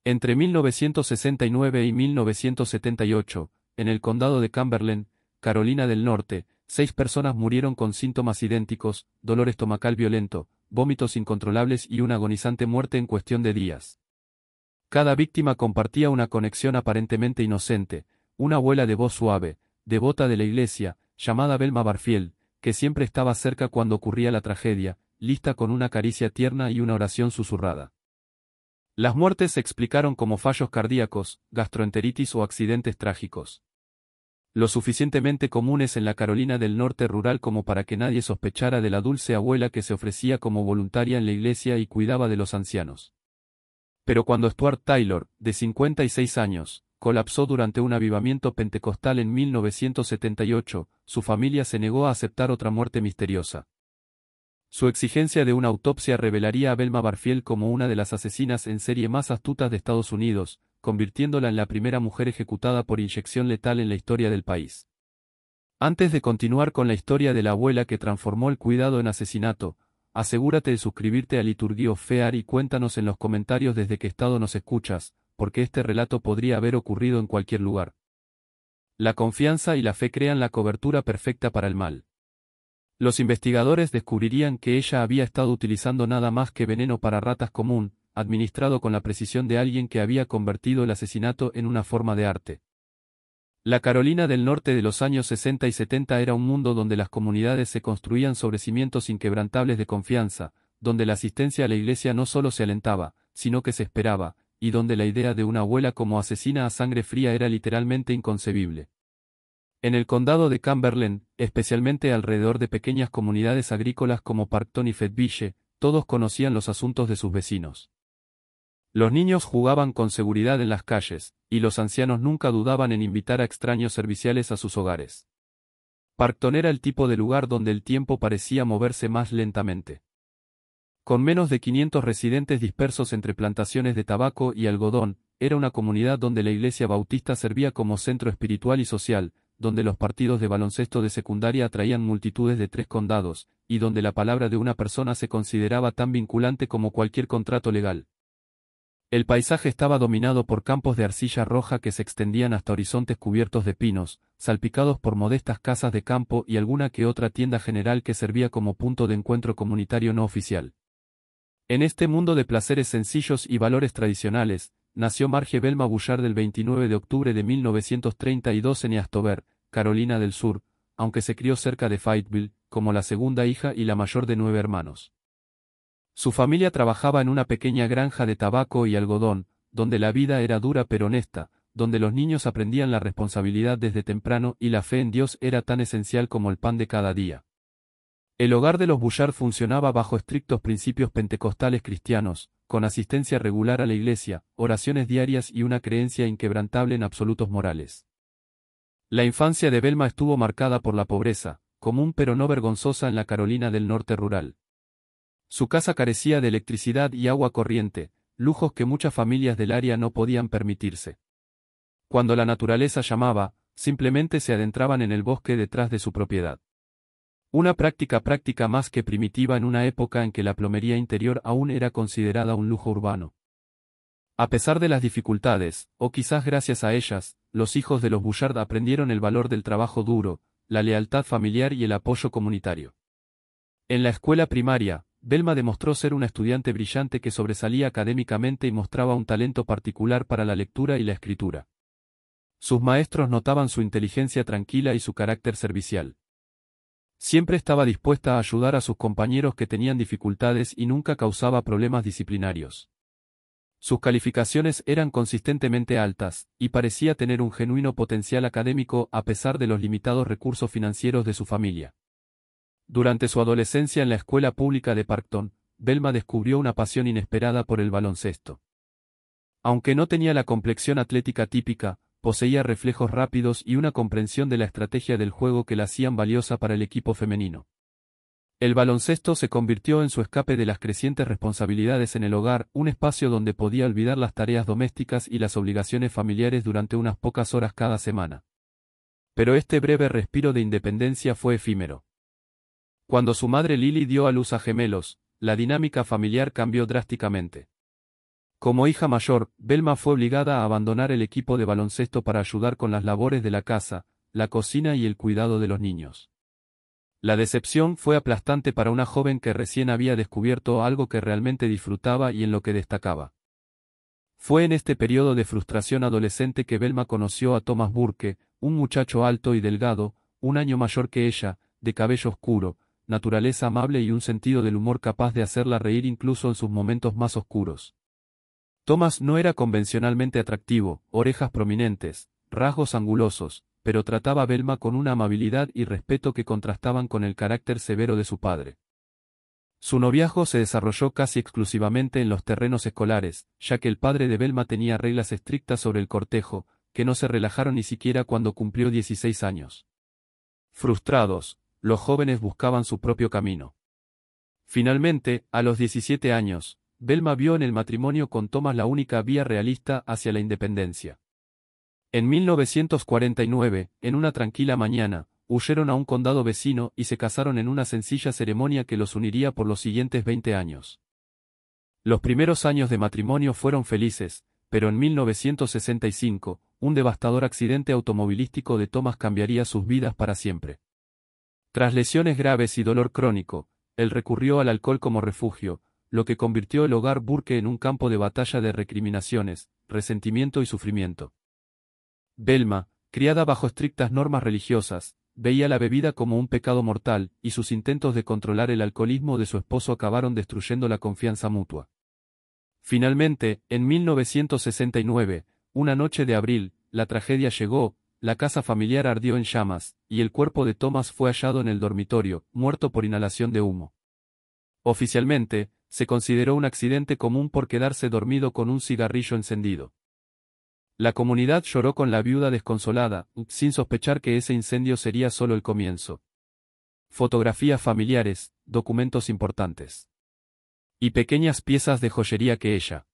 Entre 1969 y 1978, en el condado de Cumberland, Carolina del Norte, 6 personas murieron con síntomas idénticos, dolor estomacal violento, vómitos incontrolables y una agonizante muerte en cuestión de días. Cada víctima compartía una conexión aparentemente inocente, una abuela de voz suave, devota de la iglesia, llamada Velma Barfield, que siempre estaba cerca cuando ocurría la tragedia, lista con una caricia tierna y una oración susurrada. Las muertes se explicaron como fallos cardíacos, gastroenteritis o accidentes trágicos. Lo suficientemente comunes en la Carolina del Norte rural como para que nadie sospechara de la dulce abuela que se ofrecía como voluntaria en la iglesia y cuidaba de los ancianos. Pero cuando Stuart Taylor, de 56 años, colapsó durante un avivamiento pentecostal en 1978, su familia se negó a aceptar otra muerte misteriosa. Su exigencia de una autopsia revelaría a Velma Barfield como una de las asesinas en serie más astutas de Estados Unidos, convirtiéndola en la primera mujer ejecutada por inyección letal en la historia del país. Antes de continuar con la historia de la abuela que transformó el cuidado en asesinato, asegúrate de suscribirte a Liturgy of Fear y cuéntanos en los comentarios desde qué estado nos escuchas, porque este relato podría haber ocurrido en cualquier lugar. La confianza y la fe crean la cobertura perfecta para el mal. Los investigadores descubrirían que ella había estado utilizando nada más que veneno para ratas común, administrado con la precisión de alguien que había convertido el asesinato en una forma de arte. La Carolina del Norte de los años 60 y 70 era un mundo donde las comunidades se construían sobre cimientos inquebrantables de confianza, donde la asistencia a la iglesia no solo se alentaba, sino que se esperaba, y donde la idea de una abuela como asesina a sangre fría era literalmente inconcebible. En el condado de Cumberland, especialmente alrededor de pequeñas comunidades agrícolas como Parkton y Fayetteville, todos conocían los asuntos de sus vecinos. Los niños jugaban con seguridad en las calles, y los ancianos nunca dudaban en invitar a extraños serviciales a sus hogares. Parkton era el tipo de lugar donde el tiempo parecía moverse más lentamente. Con menos de 500 residentes dispersos entre plantaciones de tabaco y algodón, era una comunidad donde la iglesia bautista servía como centro espiritual y social, donde los partidos de baloncesto de secundaria atraían multitudes de 3 condados, y donde la palabra de una persona se consideraba tan vinculante como cualquier contrato legal. El paisaje estaba dominado por campos de arcilla roja que se extendían hasta horizontes cubiertos de pinos, salpicados por modestas casas de campo y alguna que otra tienda general que servía como punto de encuentro comunitario no oficial. En este mundo de placeres sencillos y valores tradicionales, nació Marge Velma Bouchard el 29 de octubre de 1932 en Eastover, Carolina del Sur, aunque se crió cerca de Fayetteville, como la segunda hija y la mayor de 9 hermanos. Su familia trabajaba en una pequeña granja de tabaco y algodón, donde la vida era dura pero honesta, donde los niños aprendían la responsabilidad desde temprano y la fe en Dios era tan esencial como el pan de cada día. El hogar de los Bouchard funcionaba bajo estrictos principios pentecostales cristianos, con asistencia regular a la iglesia, oraciones diarias y una creencia inquebrantable en absolutos morales. La infancia de Velma estuvo marcada por la pobreza, común pero no vergonzosa en la Carolina del Norte rural. Su casa carecía de electricidad y agua corriente, lujos que muchas familias del área no podían permitirse. Cuando la naturaleza llamaba, simplemente se adentraban en el bosque detrás de su propiedad. Una práctica más que primitiva en una época en que la plomería interior aún era considerada un lujo urbano. A pesar de las dificultades, o quizás gracias a ellas, los hijos de los Bouchard aprendieron el valor del trabajo duro, la lealtad familiar y el apoyo comunitario. En la escuela primaria, Velma demostró ser una estudiante brillante que sobresalía académicamente y mostraba un talento particular para la lectura y la escritura. Sus maestros notaban su inteligencia tranquila y su carácter servicial. Siempre estaba dispuesta a ayudar a sus compañeros que tenían dificultades y nunca causaba problemas disciplinarios. Sus calificaciones eran consistentemente altas, y parecía tener un genuino potencial académico a pesar de los limitados recursos financieros de su familia. Durante su adolescencia en la escuela pública de Parkton, Velma descubrió una pasión inesperada por el baloncesto. Aunque no tenía la complexión atlética típica, poseía reflejos rápidos y una comprensión de la estrategia del juego que la hacían valiosa para el equipo femenino. El baloncesto se convirtió en su escape de las crecientes responsabilidades en el hogar, un espacio donde podía olvidar las tareas domésticas y las obligaciones familiares durante unas pocas horas cada semana. Pero este breve respiro de independencia fue efímero. Cuando su madre Lily dio a luz a gemelos, la dinámica familiar cambió drásticamente. Como hija mayor, Velma fue obligada a abandonar el equipo de baloncesto para ayudar con las labores de la casa, la cocina y el cuidado de los niños. La decepción fue aplastante para una joven que recién había descubierto algo que realmente disfrutaba y en lo que destacaba. Fue en este periodo de frustración adolescente que Velma conoció a Thomas Burke, un muchacho alto y delgado, un año mayor que ella, de cabello oscuro, naturaleza amable y un sentido del humor capaz de hacerla reír incluso en sus momentos más oscuros. Thomas no era convencionalmente atractivo, orejas prominentes, rasgos angulosos, pero trataba a Velma con una amabilidad y respeto que contrastaban con el carácter severo de su padre. Su noviazgo se desarrolló casi exclusivamente en los terrenos escolares, ya que el padre de Velma tenía reglas estrictas sobre el cortejo, que no se relajaron ni siquiera cuando cumplió 16 años. Frustrados, los jóvenes buscaban su propio camino. Finalmente, a los 17 años, Velma vio en el matrimonio con Thomas la única vía realista hacia la independencia. En 1949, en una tranquila mañana, huyeron a un condado vecino y se casaron en una sencilla ceremonia que los uniría por los siguientes 20 años. Los primeros años de matrimonio fueron felices, pero en 1965, un devastador accidente automovilístico de Thomas cambiaría sus vidas para siempre. Tras lesiones graves y dolor crónico, él recurrió al alcohol como refugio, lo que convirtió el hogar Burke en un campo de batalla de recriminaciones, resentimiento y sufrimiento. Velma, criada bajo estrictas normas religiosas, veía la bebida como un pecado mortal, y sus intentos de controlar el alcoholismo de su esposo acabaron destruyendo la confianza mutua. Finalmente, en 1969, una noche de abril, la tragedia llegó, la casa familiar ardió en llamas, y el cuerpo de Thomas fue hallado en el dormitorio, muerto por inhalación de humo. Oficialmente, se consideró un accidente común por quedarse dormido con un cigarrillo encendido. La comunidad lloró con la viuda desconsolada, sin sospechar que ese incendio sería solo el comienzo. Fotografías familiares, documentos importantes. Y pequeñas piezas de joyería que ella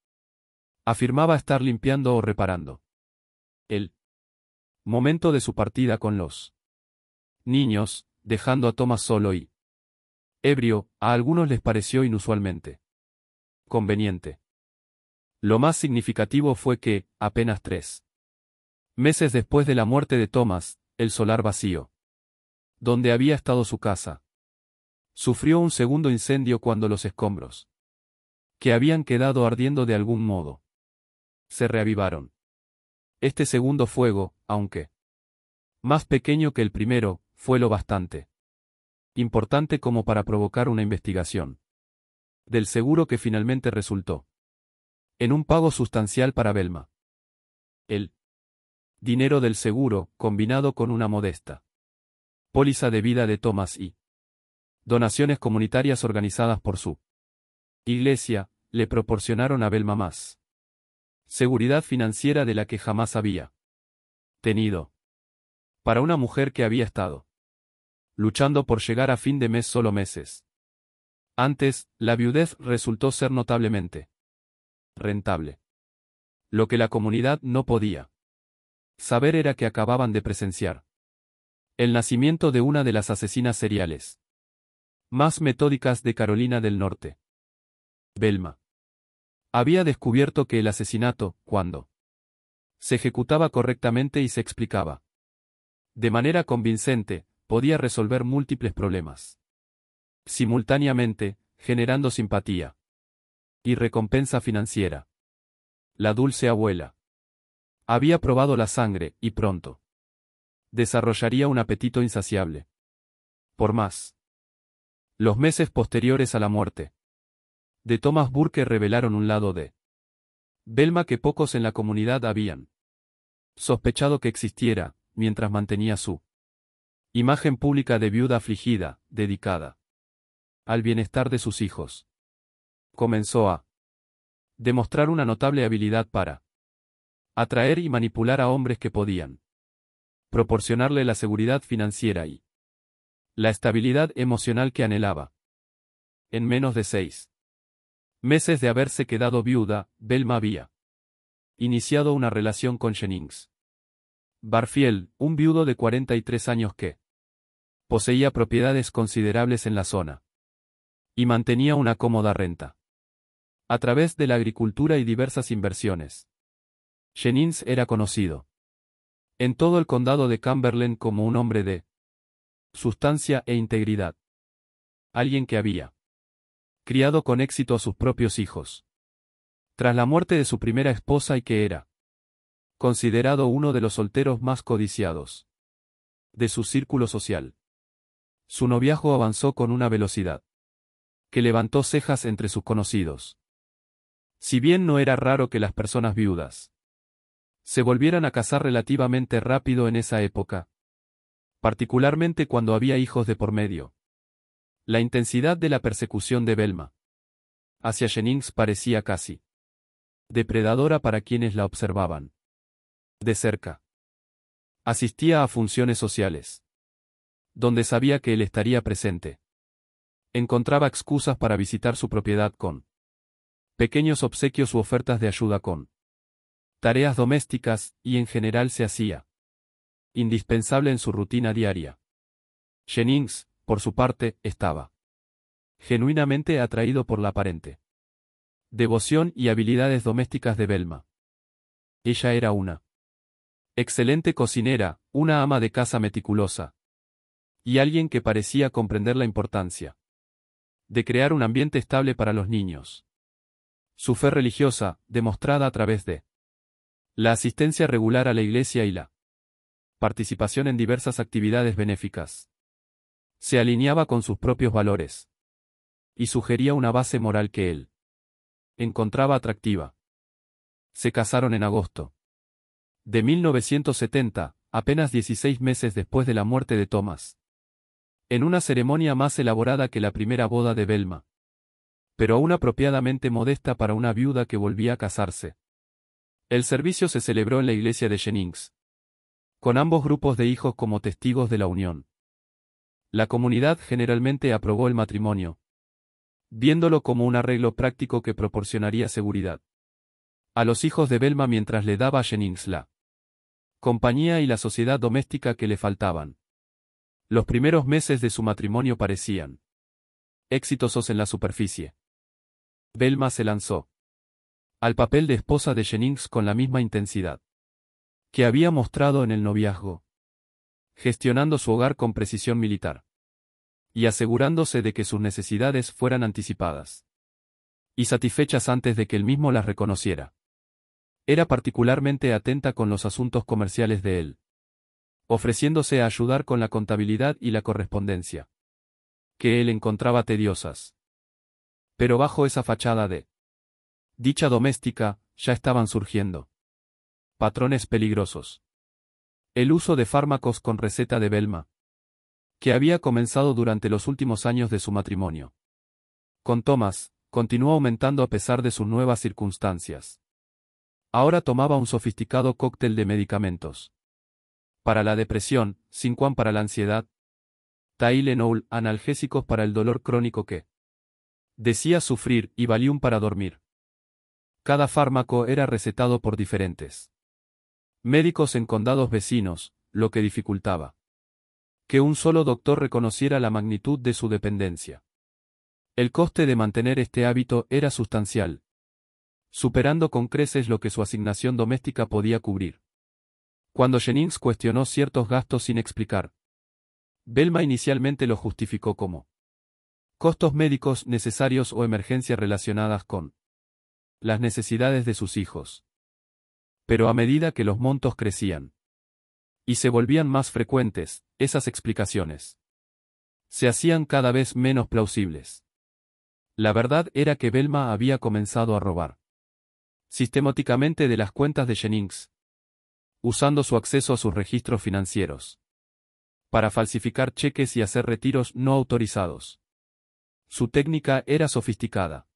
afirmaba estar limpiando o reparando. El momento de su partida con los niños, dejando a Thomas solo y ebrio, a algunos les pareció inusualmente conveniente. Lo más significativo fue que, apenas 3 meses después de la muerte de Thomas, el solar vacío, donde había estado su casa, sufrió un segundo incendio cuando los escombros, que habían quedado ardiendo de algún modo, se reavivaron. Este segundo fuego, aunque más pequeño que el primero, fue lo bastante importante como para provocar una investigación del seguro que finalmente resultó en un pago sustancial para Velma. El dinero del seguro, combinado con una modesta póliza de vida de Thomas y donaciones comunitarias organizadas por su iglesia, le proporcionaron a Velma más seguridad financiera de la que jamás había tenido. Para una mujer que había estado luchando por llegar a fin de mes solo meses antes, la viudez resultó ser notablemente rentable. Lo que la comunidad no podía saber era que acababan de presenciar el nacimiento de una de las asesinas seriales más metódicas de Carolina del Norte. Velma había descubierto que el asesinato, cuando se ejecutaba correctamente y se explicaba de manera convincente, podía resolver múltiples problemas simultáneamente, generando simpatía y recompensa financiera. La dulce abuela había probado la sangre, y pronto desarrollaría un apetito insaciable por más. Los meses posteriores a la muerte de Thomas Burke revelaron un lado de Velma que pocos en la comunidad habían sospechado que existiera, mientras mantenía su imagen pública de viuda afligida, dedicada al bienestar de sus hijos. Comenzó a demostrar una notable habilidad para atraer y manipular a hombres que podían proporcionarle la seguridad financiera y la estabilidad emocional que anhelaba. En menos de 6 meses de haberse quedado viuda, Velma había iniciado una relación con Jennings Barfield, un viudo de 43 años que poseía propiedades considerables en la zona y mantenía una cómoda renta. a través de la agricultura y diversas inversiones. Jennings era conocido en todo el condado de Cumberland como un hombre de sustancia e integridad. Alguien que había criado con éxito a sus propios hijos tras la muerte de su primera esposa y que era considerado uno de los solteros más codiciados de su círculo social. Su noviazgo avanzó con una velocidad que levantó cejas entre sus conocidos. Si bien no era raro que las personas viudas se volvieran a casar relativamente rápido en esa época, particularmente cuando había hijos de por medio, la intensidad de la persecución de Velma hacia Jennings parecía casi depredadora para quienes la observaban de cerca. Asistía a funciones sociales, donde sabía que él estaría presente. Encontraba excusas para visitar su propiedad con pequeños obsequios u ofertas de ayuda con tareas domésticas, y en general se hacía indispensable en su rutina diaria. Jennings, por su parte, estaba genuinamente atraído por la aparente devoción y habilidades domésticas de Velma. Ella era una excelente cocinera, una ama de casa meticulosa, y alguien que parecía comprender la importancia de crear un ambiente estable para los niños. Su fe religiosa, demostrada a través de la asistencia regular a la iglesia y la participación en diversas actividades benéficas, se alineaba con sus propios valores y sugería una base moral que él encontraba atractiva. Se casaron en agosto de 1970, apenas 16 meses después de la muerte de Thomas, en una ceremonia más elaborada que la primera boda de Velma, pero aún apropiadamente modesta para una viuda que volvía a casarse. El servicio se celebró en la iglesia de Jennings, con ambos grupos de hijos como testigos de la unión. La comunidad generalmente aprobó el matrimonio, viéndolo como un arreglo práctico que proporcionaría seguridad a los hijos de Velma mientras le daba a Jennings la compañía y la sociedad doméstica que le faltaban. Los primeros meses de su matrimonio parecían exitosos en la superficie. Velma se lanzó al papel de esposa de Jennings con la misma intensidad que había mostrado en el noviazgo, gestionando su hogar con precisión militar y asegurándose de que sus necesidades fueran anticipadas y satisfechas antes de que él mismo las reconociera. Era particularmente atenta con los asuntos comerciales de él, ofreciéndose a ayudar con la contabilidad y la correspondencia, que él encontraba tediosas. Pero bajo esa fachada de dicha doméstica, ya estaban surgiendo patrones peligrosos. El uso de fármacos con receta de Velma, que había comenzado durante los últimos años de su matrimonio con Thomas, continuó aumentando a pesar de sus nuevas circunstancias. Ahora tomaba un sofisticado cóctel de medicamentos para la depresión, Synquam para la ansiedad, Tylenol, analgésicos para el dolor crónico que decía sufrir, y Valium para dormir. Cada fármaco era recetado por diferentes médicos en condados vecinos, lo que dificultaba que un solo doctor reconociera la magnitud de su dependencia. El coste de mantener este hábito era sustancial, superando con creces lo que su asignación doméstica podía cubrir. Cuando Jennings cuestionó ciertos gastos sin explicar, Velma inicialmente lo justificó como costos médicos necesarios o emergencias relacionadas con las necesidades de sus hijos. Pero a medida que los montos crecían y se volvían más frecuentes, esas explicaciones se hacían cada vez menos plausibles. La verdad era que Velma había comenzado a robar sistemáticamente de las cuentas de Jennings, usando su acceso a sus registros financieros para falsificar cheques y hacer retiros no autorizados. Su técnica era sofisticada.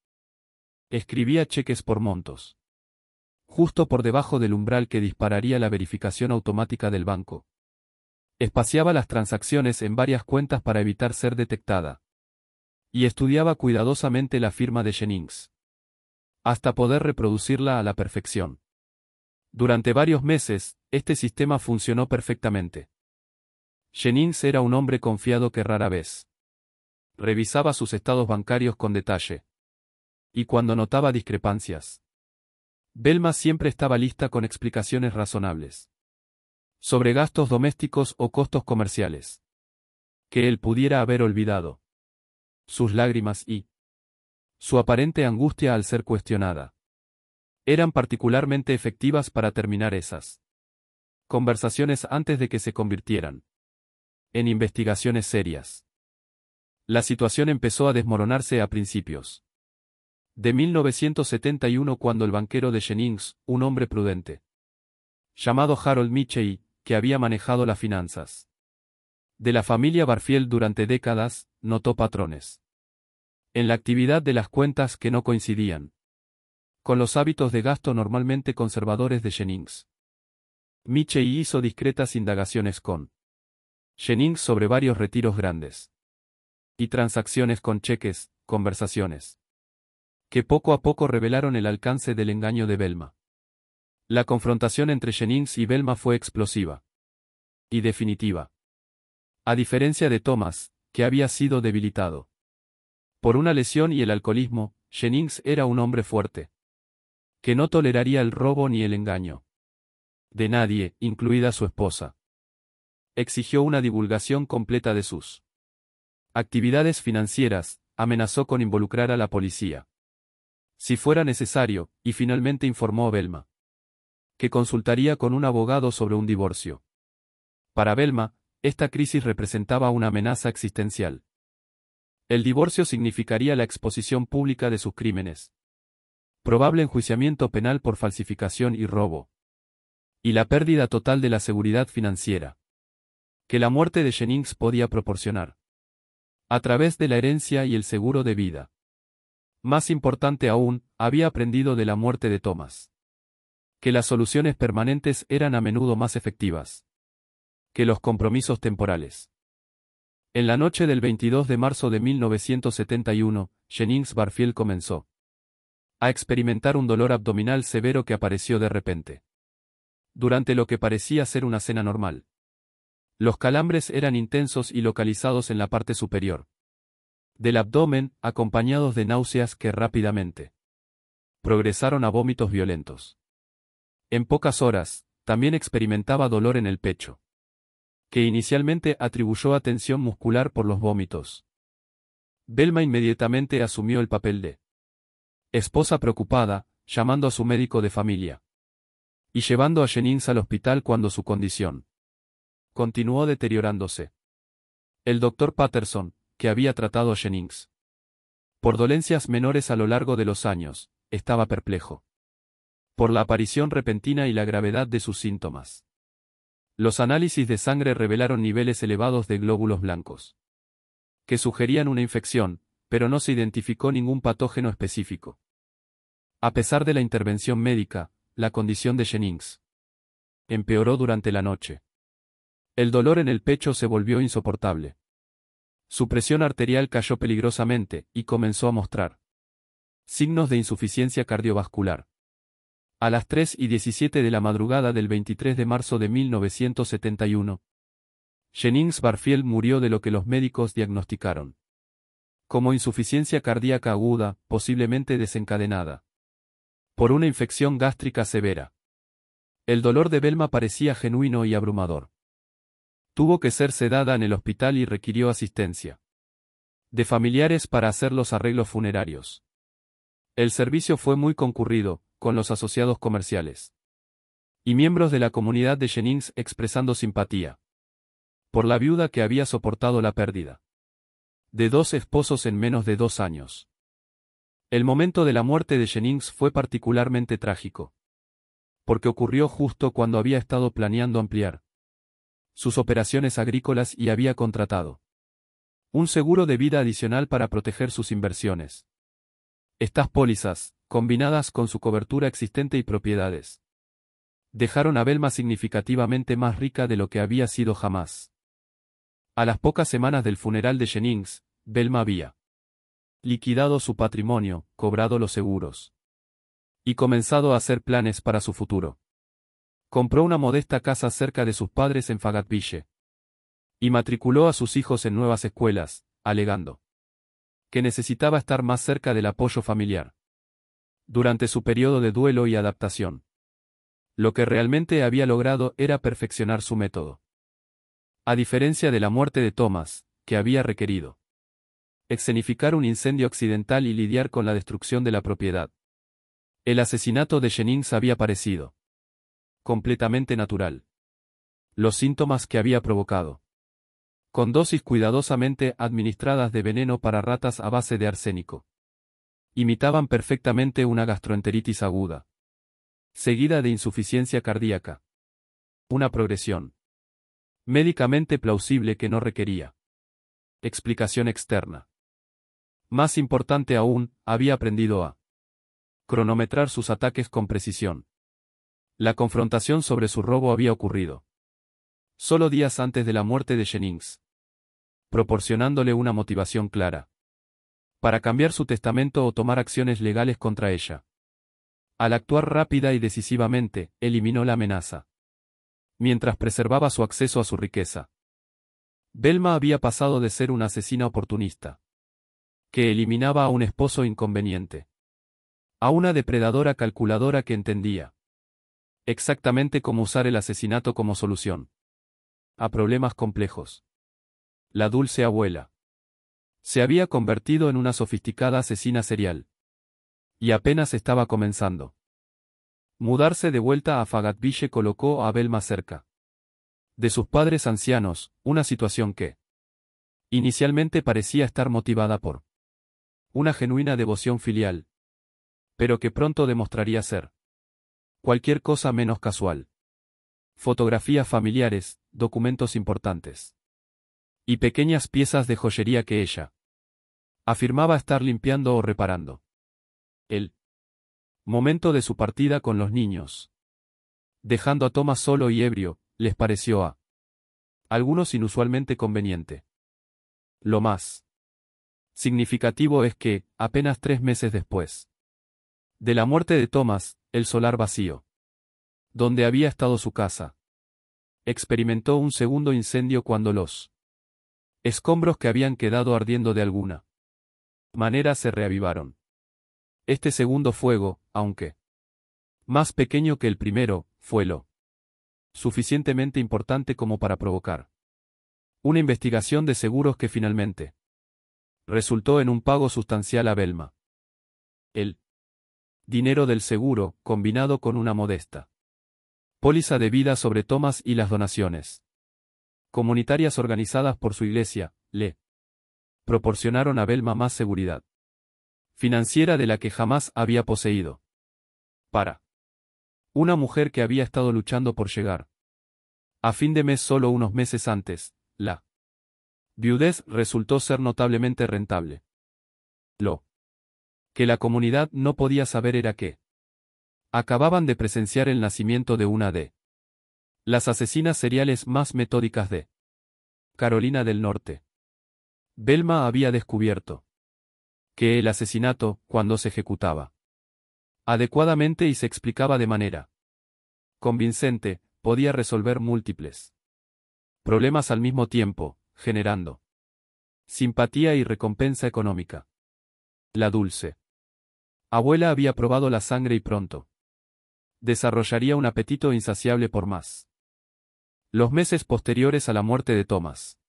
Escribía cheques por montos, justo por debajo del umbral que dispararía la verificación automática del banco. Espaciaba las transacciones en varias cuentas para evitar ser detectada, y estudiaba cuidadosamente la firma de Jennings, hasta poder reproducirla a la perfección. Durante varios meses, este sistema funcionó perfectamente. Jennings era un hombre confiado que rara vez revisaba sus estados bancarios con detalle, Y cuando notaba discrepancias, Velma siempre estaba lista con explicaciones razonables sobre gastos domésticos o costos comerciales que él pudiera haber olvidado. Sus lágrimas y su aparente angustia al ser cuestionada eran particularmente efectivas para terminar esas conversaciones antes de que se convirtieran en investigaciones serias. La situación empezó a desmoronarse a principios de 1971 cuando el banquero de Jennings, un hombre prudente, llamado Harold Mitchell, que había manejado las finanzas de la familia Barfield durante décadas, notó patrones en la actividad de las cuentas que no coincidían con los hábitos de gasto normalmente conservadores de Jennings. Mitchell hizo discretas indagaciones con Jennings sobre varios retiros grandes y transacciones con cheques, conversaciones que poco a poco revelaron el alcance del engaño de Velma. La confrontación entre Jennings y Velma fue explosiva y definitiva. A diferencia de Thomas, que había sido debilitado por una lesión y el alcoholismo, Jennings era un hombre fuerte, que no toleraría el robo ni el engaño de nadie, incluida su esposa. Exigió una divulgación completa de sus actividades financieras, amenazó con involucrar a la policía si fuera necesario, y finalmente informó a Velma que consultaría con un abogado sobre un divorcio. Para Velma, esta crisis representaba una amenaza existencial. El divorcio significaría la exposición pública de sus crímenes, probable enjuiciamiento penal por falsificación y robo, y la pérdida total de la seguridad financiera que la muerte de Jennings podía proporcionar a través de la herencia y el seguro de vida. Más importante aún, había aprendido de la muerte de Thomas que las soluciones permanentes eran a menudo más efectivas que los compromisos temporales. En la noche del 22 de marzo de 1971, Jennings Barfield comenzó a experimentar un dolor abdominal severo que apareció de repente durante lo que parecía ser una cena normal. Los calambres eran intensos y localizados en la parte superior del abdomen, acompañados de náuseas que rápidamente progresaron a vómitos violentos. En pocas horas, también experimentaba dolor en el pecho, que inicialmente atribuyó a tensión muscular por los vómitos. Velma inmediatamente asumió el papel de esposa preocupada, llamando a su médico de familia y llevando a Jennings al hospital cuando su condición continuó deteriorándose. El doctor Patterson, que había tratado a Jennings por dolencias menores a lo largo de los años, estaba perplejo por la aparición repentina y la gravedad de sus síntomas. Los análisis de sangre revelaron niveles elevados de glóbulos blancos, que sugerían una infección, pero no se identificó ningún patógeno específico. A pesar de la intervención médica, la condición de Jennings empeoró durante la noche. El dolor en el pecho se volvió insoportable. Su presión arterial cayó peligrosamente, y comenzó a mostrar signos de insuficiencia cardiovascular. A las 3:17 de la madrugada del 23 de marzo de 1971, Jennings Barfield murió de lo que los médicos diagnosticaron como insuficiencia cardíaca aguda, posiblemente desencadenada por una infección gástrica severa. El dolor de Velma parecía genuino y abrumador. Tuvo que ser sedada en el hospital y requirió asistencia de familiares para hacer los arreglos funerarios. El servicio fue muy concurrido, con los asociados comerciales y miembros de la comunidad de Jennings expresando simpatía por la viuda que había soportado la pérdida de 2 esposos en menos de 2 años. El momento de la muerte de Jennings fue particularmente trágico, porque ocurrió justo cuando había estado planeando ampliar sus operaciones agrícolas y había contratado un seguro de vida adicional para proteger sus inversiones. Estas pólizas, combinadas con su cobertura existente y propiedades, dejaron a Velma significativamente más rica de lo que había sido jamás. A las pocas semanas del funeral de Jennings, Velma había liquidado su patrimonio, cobrado los seguros y comenzado a hacer planes para su futuro. Compró una modesta casa cerca de sus padres en Fayetteville y matriculó a sus hijos en nuevas escuelas, alegando que necesitaba estar más cerca del apoyo familiar. durante su periodo de duelo y adaptación. Lo que realmente había logrado era perfeccionar su método. A diferencia de la muerte de Thomas, que había requerido escenificar un incendio accidental y lidiar con la destrucción de la propiedad. El asesinato de Jennings había parecido completamente natural. Los síntomas que había provocado, con dosis cuidadosamente administradas de veneno para ratas a base de arsénico, imitaban perfectamente una gastroenteritis aguda, seguida de insuficiencia cardíaca. Una progresión médicamente plausible que no requería explicación externa. Más importante aún, había aprendido a cronometrar sus ataques con precisión. La confrontación sobre su robo había ocurrido solo días antes de la muerte de Jennings, proporcionándole una motivación clara para cambiar su testamento o tomar acciones legales contra ella. Al actuar rápida y decisivamente, eliminó la amenaza, mientras preservaba su acceso a su riqueza. Velma había pasado de ser una asesina oportunista, que eliminaba a un esposo inconveniente, a una depredadora calculadora que entendía exactamente cómo usar el asesinato como solución a problemas complejos. La dulce abuela se había convertido en una sofisticada asesina serial, y apenas estaba comenzando. Mudarse de vuelta a Fayetteville colocó a Velma cerca de sus padres ancianos, una situación que inicialmente parecía estar motivada por una genuina devoción filial, pero que pronto demostraría ser cualquier cosa menos casual. Fotografías familiares, documentos importantes y pequeñas piezas de joyería que ella afirmaba estar limpiando o reparando. El momento de su partida con los niños, dejando a Thomas solo y ebrio, les pareció a algunos inusualmente conveniente. Lo más significativo es que, apenas 3 meses después de la muerte de Thomas, el solar vacío, donde había estado su casa, experimentó un segundo incendio cuando los escombros que habían quedado ardiendo de alguna manera se reavivaron. Este segundo fuego, aunque más pequeño que el primero, fue lo suficientemente importante como para provocar una investigación de seguros que finalmente resultó en un pago sustancial a Velma. El dinero del seguro, combinado con una modesta póliza de vida sobre Thomas y las donaciones comunitarias organizadas por su iglesia, le proporcionaron a Velma más seguridad financiera de la que jamás había poseído. Para una mujer que había estado luchando por llegar a fin de mes solo unos meses antes, la viudez resultó ser notablemente rentable. Lo que la comunidad no podía saber era que acababan de presenciar el nacimiento de una de las asesinas seriales más metódicas de Carolina del Norte. Velma había descubierto que el asesinato, cuando se ejecutaba adecuadamente y se explicaba de manera convincente, podía resolver múltiples problemas al mismo tiempo, generando simpatía y recompensa económica. La dulce abuela había probado la sangre y pronto desarrollaría un apetito insaciable por más. Los meses posteriores a la muerte de Thomas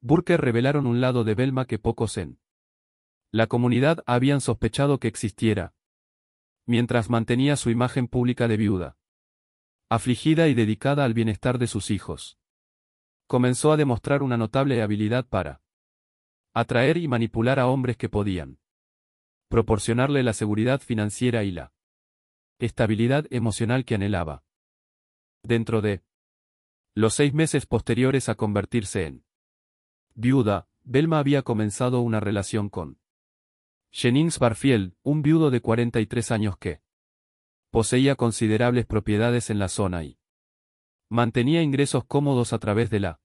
Burke revelaron un lado de Velma que pocos en la comunidad habían sospechado que existiera, mientras mantenía su imagen pública de viuda, afligida y dedicada al bienestar de sus hijos. Comenzó a demostrar una notable habilidad para atraer y manipular a hombres que podían proporcionarle la seguridad financiera y la estabilidad emocional que anhelaba. Dentro de los 6 meses posteriores a convertirse en viuda, Velma había comenzado una relación con Jennings Barfield, un viudo de 43 años que poseía considerables propiedades en la zona y mantenía ingresos cómodos a través de la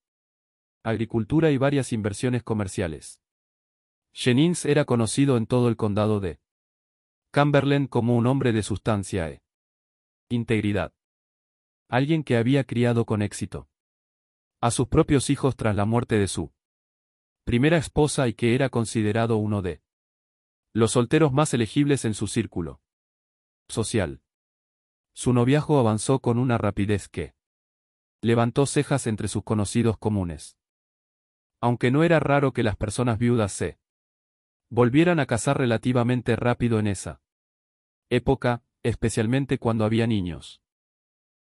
agricultura y varias inversiones comerciales. Jennings era conocido en todo el condado de Cumberland como un hombre de sustancia e integridad. Alguien que había criado con éxito a sus propios hijos tras la muerte de su primera esposa y que era considerado uno de los solteros más elegibles en su círculo. Social. Su noviazgo avanzó con una rapidez que levantó cejas entre sus conocidos comunes. Aunque no era raro que las personas viudas se volvieran a casar relativamente rápido en esa época, especialmente cuando había niños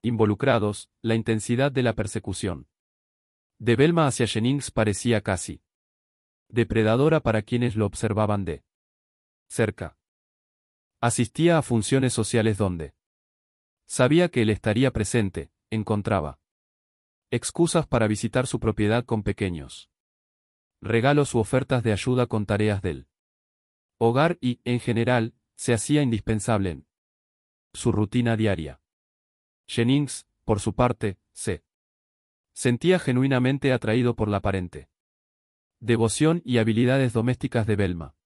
involucrados, la intensidad de la persecución de Velma hacia Jennings parecía casi depredadora para quienes lo observaban de cerca. Asistía a funciones sociales donde sabía que él estaría presente, encontraba excusas para visitar su propiedad con pequeños regalos u ofertas de ayuda con tareas del hogar y, en general, se hacía indispensable en su rutina diaria. Jennings, por su parte, se sentía genuinamente atraído por la aparente devoción y habilidades domésticas de Velma.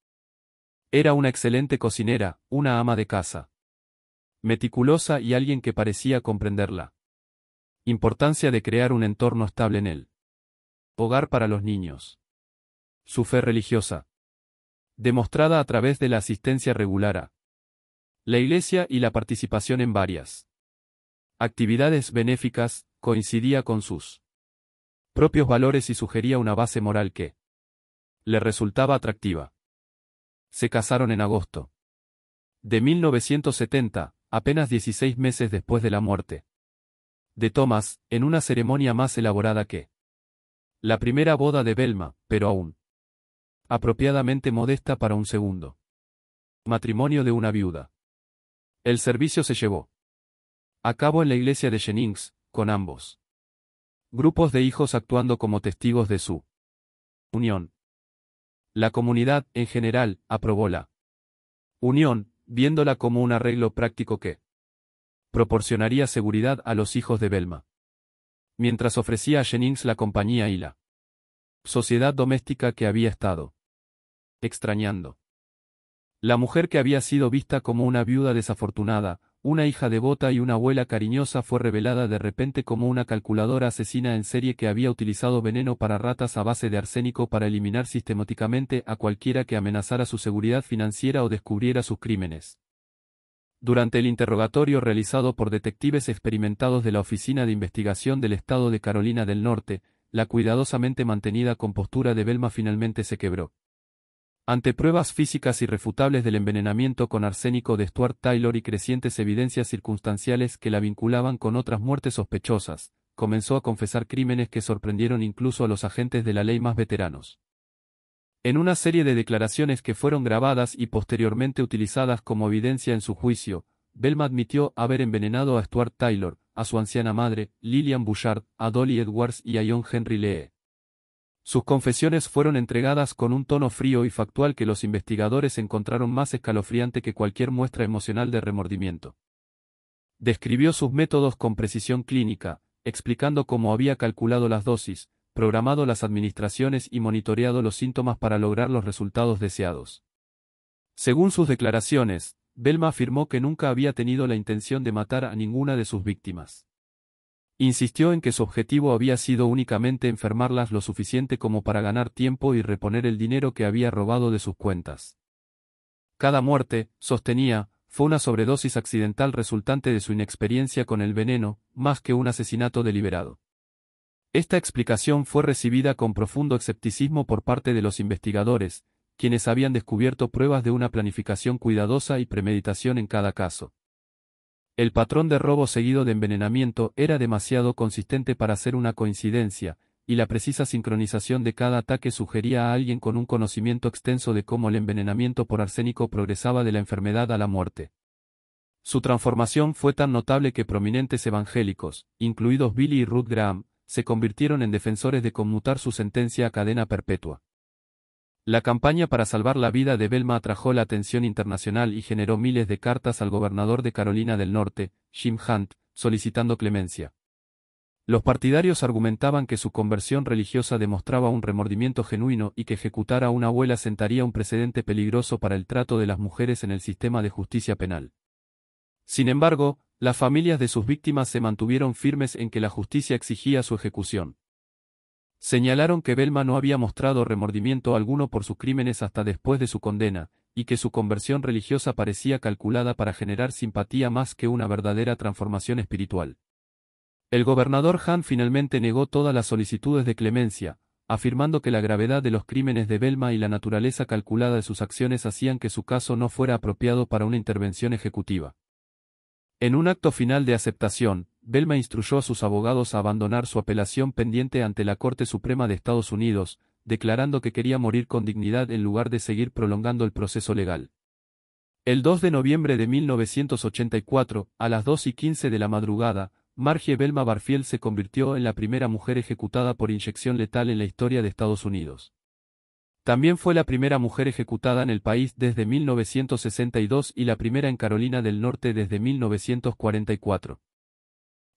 Era una excelente cocinera, una ama de casa meticulosa y alguien que parecía comprender la importancia de crear un entorno estable en el hogar para los niños. Su fe religiosa, demostrada a través de la asistencia regular a la iglesia y la participación en varias actividades benéficas, coincidía con sus propios valores y sugería una base moral que le resultaba atractiva. Se casaron en agosto de 1970, apenas 16 meses después de la muerte de Thomas, en una ceremonia más elaborada que la primera boda de Velma, pero aún apropiadamente modesta para un segundo matrimonio de una viuda. El servicio se llevó a cabo en la iglesia de Jennings, con ambos grupos de hijos actuando como testigos de su unión. La comunidad, en general, aprobó la unión, viéndola como un arreglo práctico que proporcionaría seguridad a los hijos de Velma, mientras ofrecía a Jennings la compañía y la sociedad doméstica que había estado extrañando. La mujer que había sido vista como una viuda desafortunada, una hija devota y una abuela cariñosa fue revelada de repente como una calculadora asesina en serie que había utilizado veneno para ratas a base de arsénico para eliminar sistemáticamente a cualquiera que amenazara su seguridad financiera o descubriera sus crímenes. Durante el interrogatorio realizado por detectives experimentados de la Oficina de Investigación del Estado de Carolina del Norte, la cuidadosamente mantenida compostura de Velma finalmente se quebró. Ante pruebas físicas irrefutables del envenenamiento con arsénico de Stuart Taylor y crecientes evidencias circunstanciales que la vinculaban con otras muertes sospechosas, comenzó a confesar crímenes que sorprendieron incluso a los agentes de la ley más veteranos. En una serie de declaraciones que fueron grabadas y posteriormente utilizadas como evidencia en su juicio, Velma admitió haber envenenado a Stuart Taylor, a su anciana madre, Lillian Bouchard, a Dolly Edwards y a John Henry Lee. Sus confesiones fueron entregadas con un tono frío y factual que los investigadores encontraron más escalofriante que cualquier muestra emocional de remordimiento. Describió sus métodos con precisión clínica, explicando cómo había calculado las dosis, programado las administraciones y monitoreado los síntomas para lograr los resultados deseados. Según sus declaraciones, Velma afirmó que nunca había tenido la intención de matar a ninguna de sus víctimas. Insistió en que su objetivo había sido únicamente enfermarlas lo suficiente como para ganar tiempo y reponer el dinero que había robado de sus cuentas. Cada muerte, sostenía, fue una sobredosis accidental resultante de su inexperiencia con el veneno, más que un asesinato deliberado. Esta explicación fue recibida con profundo escepticismo por parte de los investigadores, quienes habían descubierto pruebas de una planificación cuidadosa y premeditación en cada caso. El patrón de robo seguido de envenenamiento era demasiado consistente para ser una coincidencia, y la precisa sincronización de cada ataque sugería a alguien con un conocimiento extenso de cómo el envenenamiento por arsénico progresaba de la enfermedad a la muerte. Su transformación fue tan notable que prominentes evangélicos, incluidos Billy y Ruth Graham, se convirtieron en defensores de conmutar su sentencia a cadena perpetua. La campaña para salvar la vida de Velma atrajo la atención internacional y generó miles de cartas al gobernador de Carolina del Norte, Jim Hunt, solicitando clemencia. Los partidarios argumentaban que su conversión religiosa demostraba un remordimiento genuino y que ejecutar a una abuela sentaría un precedente peligroso para el trato de las mujeres en el sistema de justicia penal. Sin embargo, las familias de sus víctimas se mantuvieron firmes en que la justicia exigía su ejecución. Señalaron que Velma no había mostrado remordimiento alguno por sus crímenes hasta después de su condena, y que su conversión religiosa parecía calculada para generar simpatía más que una verdadera transformación espiritual. El gobernador Han finalmente negó todas las solicitudes de clemencia, afirmando que la gravedad de los crímenes de Belma y la naturaleza calculada de sus acciones hacían que su caso no fuera apropiado para una intervención ejecutiva. En un acto final de aceptación, Belma instruyó a sus abogados a abandonar su apelación pendiente ante la Corte Suprema de Estados Unidos, declarando que quería morir con dignidad en lugar de seguir prolongando el proceso legal. El 2 de noviembre de 1984, a las 2:15 de la madrugada, Margie Belma Barfield se convirtió en la primera mujer ejecutada por inyección letal en la historia de Estados Unidos. También fue la primera mujer ejecutada en el país desde 1962 y la primera en Carolina del Norte desde 1944.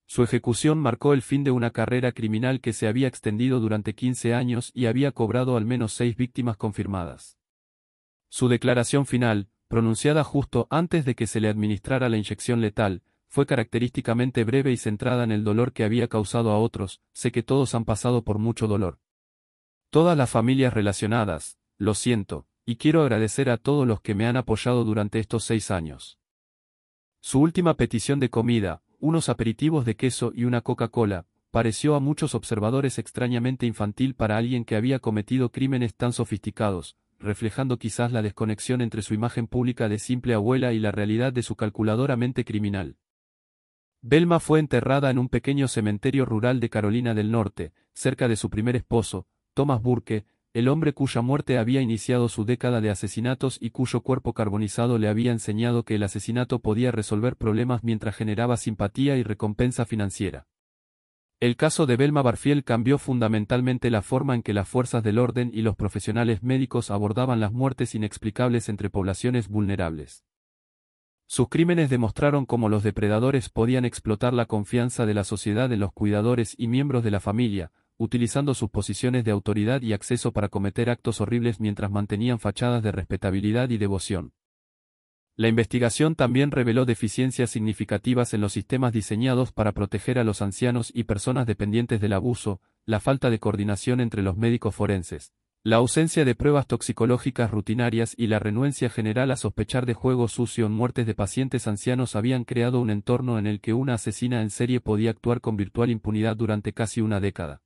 Su ejecución marcó el fin de una carrera criminal que se había extendido durante 15 años y había cobrado al menos 6 víctimas confirmadas. Su declaración final, pronunciada justo antes de que se le administrara la inyección letal, fue característicamente breve y centrada en el dolor que había causado a otros. Sé que todos han pasado por mucho dolor. Todas las familias relacionadas, lo siento, y quiero agradecer a todos los que me han apoyado durante estos 6 años. Su última petición de comida, unos aperitivos de queso y una Coca-Cola, pareció a muchos observadores extrañamente infantil para alguien que había cometido crímenes tan sofisticados, reflejando quizás la desconexión entre su imagen pública de simple abuela y la realidad de su calculadora mente criminal. Belma fue enterrada en un pequeño cementerio rural de Carolina del Norte, cerca de su primer esposo, Thomas Burke, el hombre cuya muerte había iniciado su década de asesinatos y cuyo cuerpo carbonizado le había enseñado que el asesinato podía resolver problemas mientras generaba simpatía y recompensa financiera. El caso de Belma Barfield cambió fundamentalmente la forma en que las fuerzas del orden y los profesionales médicos abordaban las muertes inexplicables entre poblaciones vulnerables. Sus crímenes demostraron cómo los depredadores podían explotar la confianza de la sociedad en los cuidadores y miembros de la familia, utilizando sus posiciones de autoridad y acceso para cometer actos horribles mientras mantenían fachadas de respetabilidad y devoción. La investigación también reveló deficiencias significativas en los sistemas diseñados para proteger a los ancianos y personas dependientes del abuso, la falta de coordinación entre los médicos forenses, la ausencia de pruebas toxicológicas rutinarias y la renuencia general a sospechar de juego sucio en muertes de pacientes ancianos habían creado un entorno en el que una asesina en serie podía actuar con virtual impunidad durante casi una década.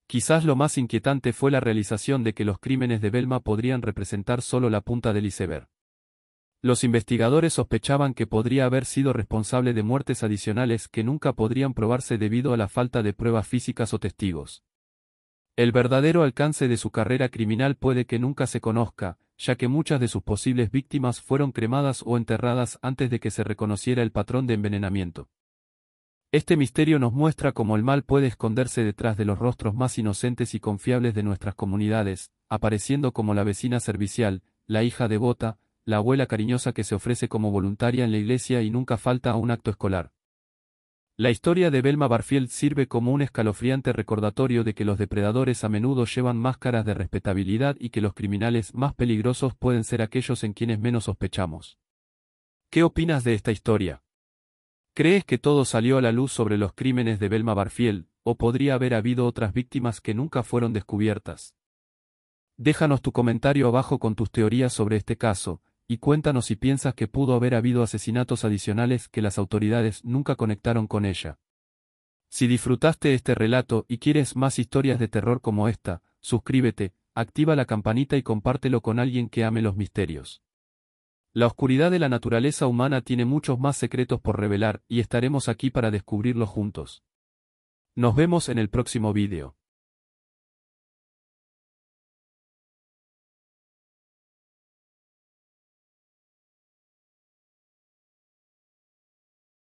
Quizás lo más inquietante fue la realización de que los crímenes de Belma podrían representar solo la punta del iceberg. Los investigadores sospechaban que podría haber sido responsable de muertes adicionales que nunca podrían probarse debido a la falta de pruebas físicas o testigos. El verdadero alcance de su carrera criminal puede que nunca se conozca, ya que muchas de sus posibles víctimas fueron cremadas o enterradas antes de que se reconociera el patrón de envenenamiento. Este misterio nos muestra cómo el mal puede esconderse detrás de los rostros más inocentes y confiables de nuestras comunidades, apareciendo como la vecina servicial, la hija devota, la abuela cariñosa que se ofrece como voluntaria en la iglesia y nunca falta a un acto escolar. La historia de Belma Barfield sirve como un escalofriante recordatorio de que los depredadores a menudo llevan máscaras de respetabilidad y que los criminales más peligrosos pueden ser aquellos en quienes menos sospechamos. ¿Qué opinas de esta historia? ¿Crees que todo salió a la luz sobre los crímenes de Belma Barfield, o podría haber habido otras víctimas que nunca fueron descubiertas? Déjanos tu comentario abajo con tus teorías sobre este caso, y cuéntanos si piensas que pudo haber habido asesinatos adicionales que las autoridades nunca conectaron con ella. Si disfrutaste este relato y quieres más historias de terror como esta, suscríbete, activa la campanita y compártelo con alguien que ame los misterios. La oscuridad de la naturaleza humana tiene muchos más secretos por revelar y estaremos aquí para descubrirlos juntos. Nos vemos en el próximo vídeo.